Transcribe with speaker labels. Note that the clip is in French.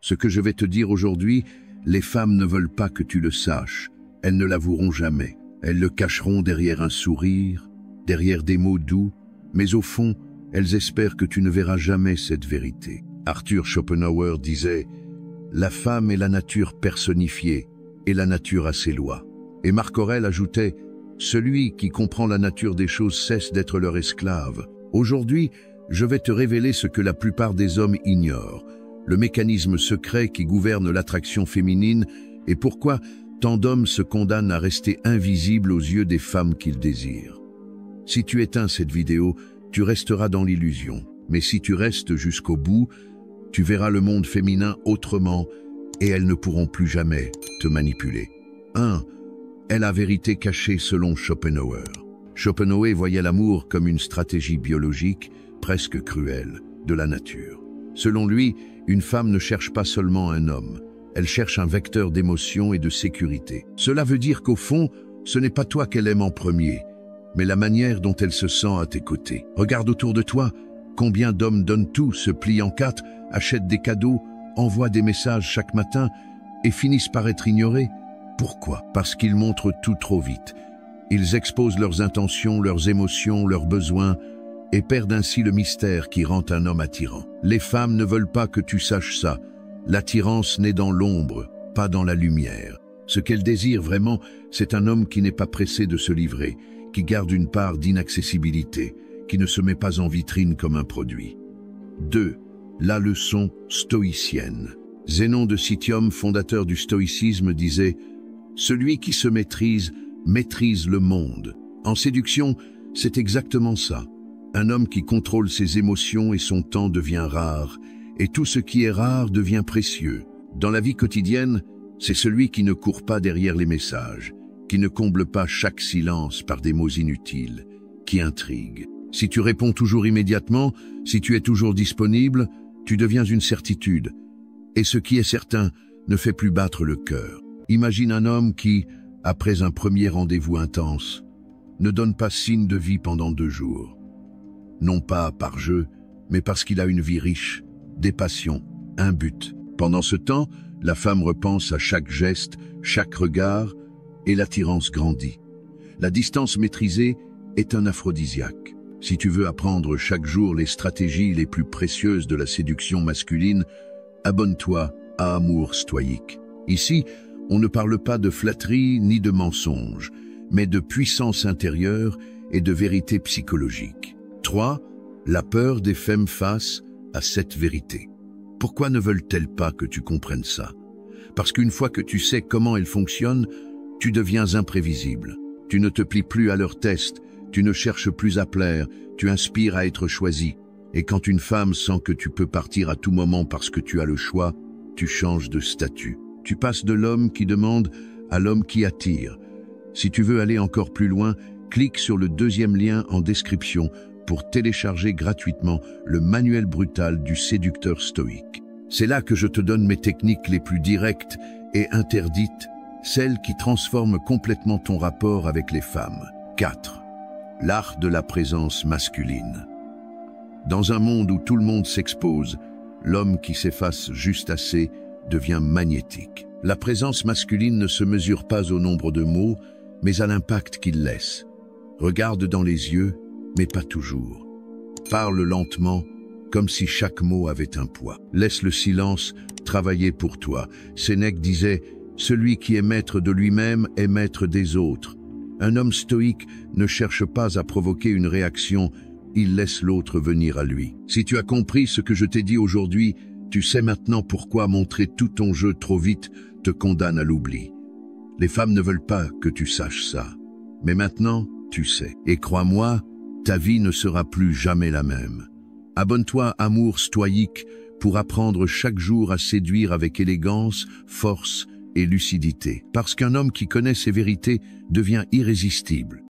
Speaker 1: Ce que je vais te dire aujourd'hui, les femmes ne veulent pas que tu le saches. Elles ne l'avoueront jamais. Elles le cacheront derrière un sourire, derrière des mots doux, mais au fond, elles espèrent que tu ne verras jamais cette vérité. Arthur Schopenhauer disait « La femme est la nature personnifiée, et la nature a ses lois ». Et Marc Aurèle ajoutait « Celui qui comprend la nature des choses cesse d'être leur esclave ». Aujourd'hui, je vais te révéler ce que la plupart des hommes ignorent, le mécanisme secret qui gouverne l'attraction féminine et pourquoi tant d'hommes se condamnent à rester invisibles aux yeux des femmes qu'ils désirent. Si tu éteins cette vidéo, tu resteras dans l'illusion. Mais si tu restes jusqu'au bout, tu verras le monde féminin autrement et elles ne pourront plus jamais te manipuler. 1. Est la vérité cachée selon Schopenhauer. Schopenhauer voyait l'amour comme une stratégie biologique, presque cruelle, de la nature. Selon lui, une femme ne cherche pas seulement un homme, elle cherche un vecteur d'émotion et de sécurité. Cela veut dire qu'au fond, ce n'est pas toi qu'elle aime en premier, mais la manière dont elle se sent à tes côtés. Regarde autour de toi, combien d'hommes donnent tout, se plient en quatre, achètent des cadeaux, envoient des messages chaque matin et finissent par être ignorés. Pourquoi? Parce qu'ils montrent tout trop vite. Ils exposent leurs intentions, leurs émotions, leurs besoins et perdent ainsi le mystère qui rend un homme attirant. Les femmes ne veulent pas que tu saches ça. L'attirance naît dans l'ombre, pas dans la lumière. Ce qu'elles désirent vraiment, c'est un homme qui n'est pas pressé de se livrer, qui garde une part d'inaccessibilité, qui ne se met pas en vitrine comme un produit. 2. La leçon stoïcienne. Zénon de Citium, fondateur du stoïcisme, disait « Celui qui se maîtrise, maîtrise le monde ». En séduction, c'est exactement ça. Un homme qui contrôle ses émotions et son temps devient rare, et tout ce qui est rare devient précieux. Dans la vie quotidienne, c'est celui qui ne court pas derrière les messages, qui ne comble pas chaque silence par des mots inutiles, qui intrigue. Si tu réponds toujours immédiatement, si tu es toujours disponible, tu deviens une certitude. Et ce qui est certain ne fait plus battre le cœur. Imagine un homme qui, après un premier rendez-vous intense, ne donne pas signe de vie pendant 2 jours. Non pas par jeu, mais parce qu'il a une vie riche, des passions, un but. Pendant ce temps, la femme repense à chaque geste, chaque regard, et l'attirance grandit. La distance maîtrisée est un aphrodisiaque. Si tu veux apprendre chaque jour les stratégies les plus précieuses de la séduction masculine, abonne-toi à Amour Stoïque. Ici, on ne parle pas de flatterie ni de mensonges, mais de puissance intérieure et de vérité psychologique. 3. La peur des femmes face à cette vérité. Pourquoi ne veulent-elles pas que tu comprennes ça? Parce qu'une fois que tu sais comment elles fonctionnent, tu deviens imprévisible. Tu ne te plies plus à leurs tests, tu ne cherches plus à plaire, tu inspires à être choisi. Et quand une femme sent que tu peux partir à tout moment parce que tu as le choix, tu changes de statut. Tu passes de l'homme qui demande à l'homme qui attire. Si tu veux aller encore plus loin, clique sur le 2e lien en description pour télécharger gratuitement le manuel brutal du séducteur stoïque. C'est là que je te donne mes techniques les plus directes et interdites, celles qui transforment complètement ton rapport avec les femmes. 4. L'art de la présence masculine. Dans un monde où tout le monde s'expose, l'homme qui s'efface juste assez devient magnétique. La présence masculine ne se mesure pas au nombre de mots, mais à l'impact qu'il laisse. Regarde dans les yeux, mais pas toujours. Parle lentement, comme si chaque mot avait un poids. Laisse le silence travailler pour toi. Sénèque disait « Celui qui est maître de lui-même est maître des autres ». Un homme stoïque ne cherche pas à provoquer une réaction, il laisse l'autre venir à lui. Si tu as compris ce que je t'ai dit aujourd'hui, tu sais maintenant pourquoi montrer tout ton jeu trop vite te condamne à l'oubli. Les femmes ne veulent pas que tu saches ça. Mais maintenant, tu sais. Et crois-moi, ta vie ne sera plus jamais la même. Abonne-toi à Amour Stoïque pour apprendre chaque jour à séduire avec élégance, force et lucidité. Parce qu'un homme qui connaît ses vérités devient irrésistible.